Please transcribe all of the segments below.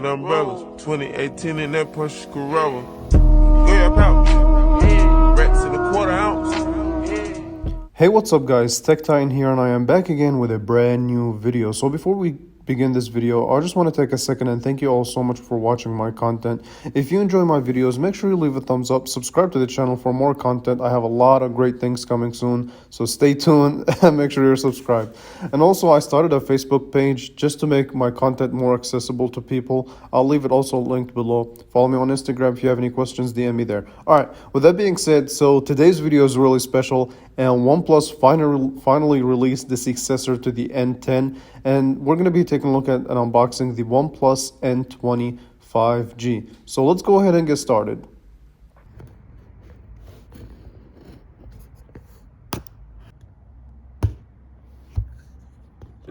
Umbrellas, 2018 in that Porsche Carrera. Yeah, pouch. Rats in a quarter ounce. Hey, what's up guys, Tech Titan here, and I am back again with a brand new video. So before we begin this video, I just want to take a second and thank you all so much for watching my content. If you enjoy my videos, make sure you leave a thumbs up, subscribe to the channel for more content. I have a lot of great things coming soon, so stay tuned and make sure you're subscribed. And also, I started a Facebook page just to make my content more accessible to people. I'll leave it also linked below. Follow me on Instagram. If you have any questions, DM me there. Alright, with that being said, so today's video is really special, and OnePlus finally released the successor to the N10, and we're going to be taking a look at and unboxing the OnePlus N20 5G. So let's go ahead and get started.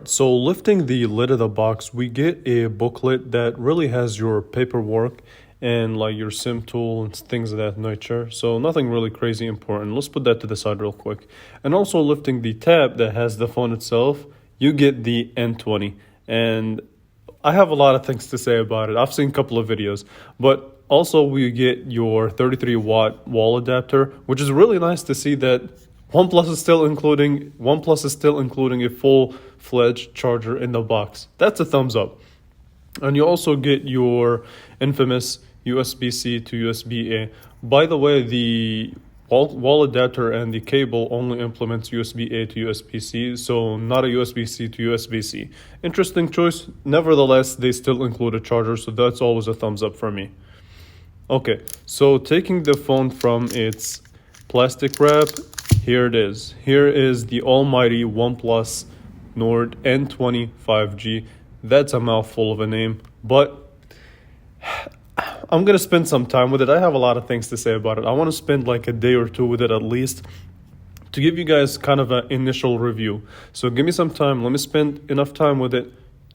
So lifting the lid of the box, we get a booklet that really has your paperwork and like your SIM tool and things of that nature. So nothing really crazy important. Let's put that to the side real quick. And also lifting the tab that has the phone itself, you get the N20. And I have a lot of things to say about it. I've seen a couple of videos, but also we get your 33-watt wall adapter, which is really nice to see that OnePlus is still including a full-fledged charger in the box. That's a thumbs up. And you also get your infamous USB-C to USB-A. By the way, the wall adapter and the cable only implements USB-A to USB-C, so not a USB-C to USB-C. Interesting choice. Nevertheless, they still include a charger, so that's always a thumbs up for me. Okay, so taking the phone from its plastic wrap, here it is. Here is the almighty OnePlus Nord N20 5G. That's a mouthful of a name, but I'm going to spend some time with it. I have a lot of things to say about it. I want to spend like a day or two with it at least to give you guys kind of an initial review. So give me some time. Let me spend enough time with it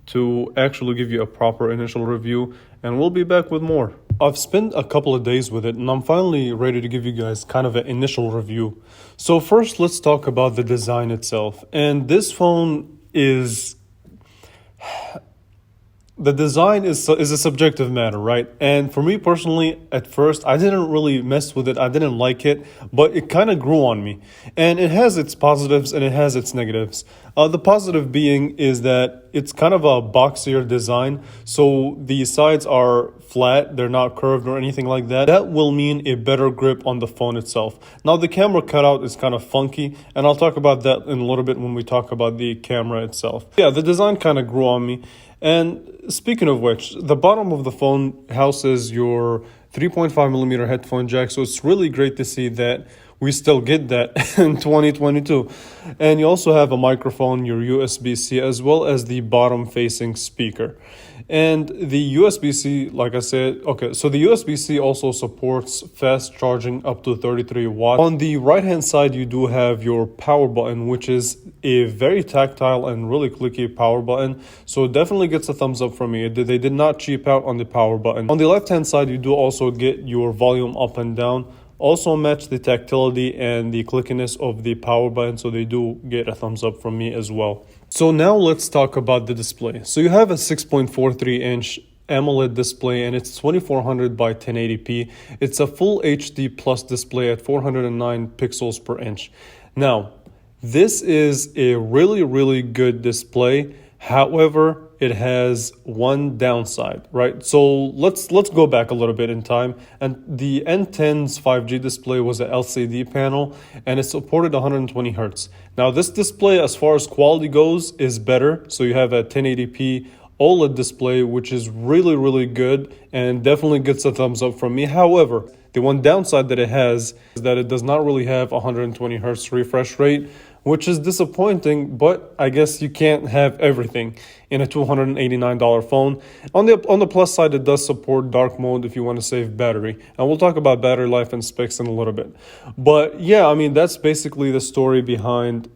to actually give you a proper initial review, and we'll be back with more. I've spent a couple of days with it, and I'm finally ready to give you guys kind of an initial review. So first, let's talk about the design itself. And this phone is... The design is a subjective matter, right? And for me personally, at first, I didn't really mess with it. I didn't like it, but it kind of grew on me. And it has its positives and it has its negatives. The positive being is that it's kind of a boxier design. So the sides are flat. They're not curved or anything like that. That will mean a better grip on the phone itself. Now, the camera cutout is kind of funky, and I'll talk about that in a little bit when we talk about the camera itself. Yeah, the design kind of grew on me. And speaking of which, the bottom of the phone houses your 3.5mm headphone jack, so it's really great to see that we still get that in 2022. And you also have a microphone, your USB-C, as well as the bottom-facing speaker. And the USB-C, like I said, okay, so the USB-C also supports fast charging up to 33 watts. On the right-hand side, you do have your power button, which is a very tactile and really clicky power button. So it definitely gets a thumbs up from me. They did not cheap out on the power button. On the left-hand side, you do also get your volume up and down. Also match the tactility and the clickiness of the power button, so they do get a thumbs up from me as well. So now let's talk about the display. So you have a 6.43-inch AMOLED display, and it's 2400 by 1080p. It's a full HD plus display at 409 pixels per inch. Now, this is a really good display. However, it has one downside, right? So let's go back a little bit in time. And the N10's 5G display was an LCD panel, and it supported 120 hertz. Now, this display, as far as quality goes, is better. So you have a 1080p OLED display, which is really good and definitely gets a thumbs up from me. However, the one downside that it has is that it does not really have 120 hertz refresh rate, which is disappointing, but I guess you can't have everything in a $289 phone. On the plus side, it does support dark mode if you want to save battery. And we'll talk about battery life and specs in a little bit. But yeah, I mean, that's basically the story behind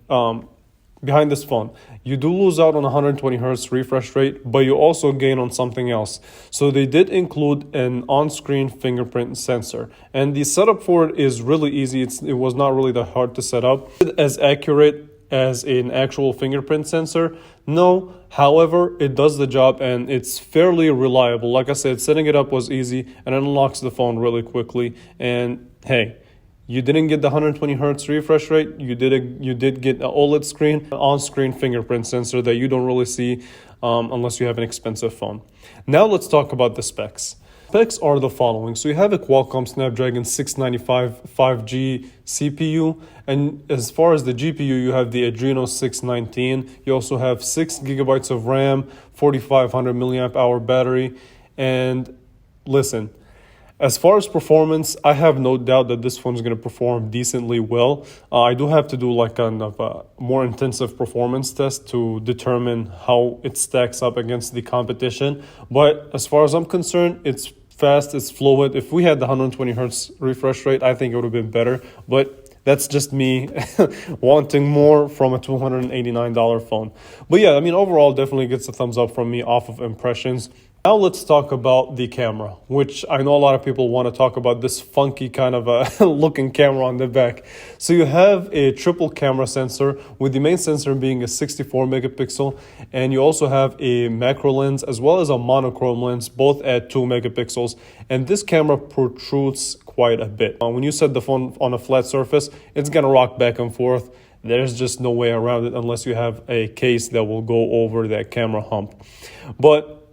this phone. You do lose out on 120 hertz refresh rate, but you also gain on something else. So they did include an on-screen fingerprint sensor, and the setup for it is really easy. It was not really that hard to set up. As accurate as an actual fingerprint sensor? No. However, it does the job and it's fairly reliable. Like I said, setting it up was easy and it unlocks the phone really quickly. And hey, you didn't get the 120 hertz refresh rate. You did get an OLED screen, on-screen fingerprint sensor that you don't really see unless you have an expensive phone. Now let's talk about the specs. Specs are the following. So you have a Qualcomm Snapdragon 695 5G CPU, and as far as the GPU, you have the Adreno 619. You also have 6 gigabytes of RAM, 4500 milliamp hour battery, and listen, as far as performance, I have no doubt that this phone is going to perform decently well. I do have to do like kind of a more intensive performance test to determine how it stacks up against the competition. But as far as I'm concerned, it's fast, it's fluid. If we had the 120 hertz refresh rate, I think it would have been better. But that's just me wanting more from a $289 phone. But yeah, I mean, overall, definitely gets a thumbs up from me off of impressions. Now let's talk about the camera, which I know a lot of people want to talk about this funky kind of looking camera on the back. So you have a triple camera sensor with the main sensor being a 64 megapixel, and you also have a macro lens as well as a monochrome lens, both at 2 megapixels. And this camera protrudes quite a bit. When you set the phone on a flat surface, it's going to rock back and forth. There's just no way around it unless you have a case that will go over that camera hump. But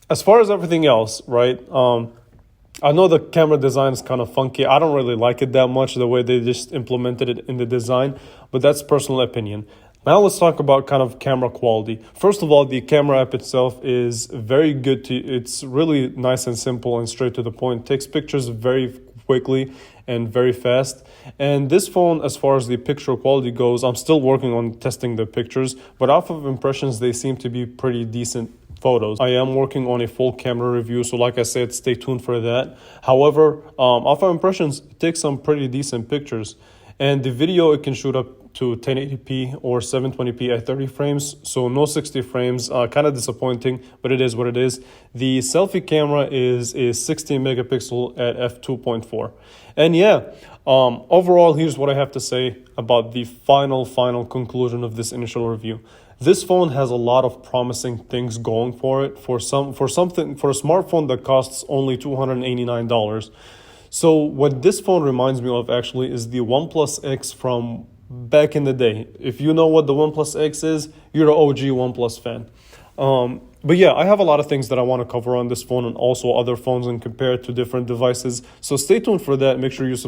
as far as everything else, right, I know the camera design is kind of funky. I don't really like it that much, the way they just implemented it in the design, but that's personal opinion. Now let's talk about kind of camera quality. First of all, the camera app itself is very good. It's really nice and simple and straight to the point. It takes pictures very quickly and very fast. And this phone, as far as the picture quality goes, I'm still working on testing the pictures, but off of impressions, they seem to be pretty decent photos. I am working on a full camera review, so like I said, stay tuned for that. However, off of impressions, it takes some pretty decent pictures. And the video, it can shoot up to 1080p or 720p at 30 frames, so no 60 frames. Kind of disappointing, but it is what it is. The selfie camera is a 16 megapixel at f2.4. And yeah, overall, here's what I have to say about the final conclusion of this initial review. This phone has a lot of promising things going for it for a smartphone that costs only $289. So what this phone reminds me of actually is the OnePlus X from back in the day. If you know what the OnePlus X is, you're an OG OnePlus fan. But yeah, I have a lot of things that I want to cover on this phone and also other phones and compare it to different devices. So stay tuned for that. Make sure you subscribe.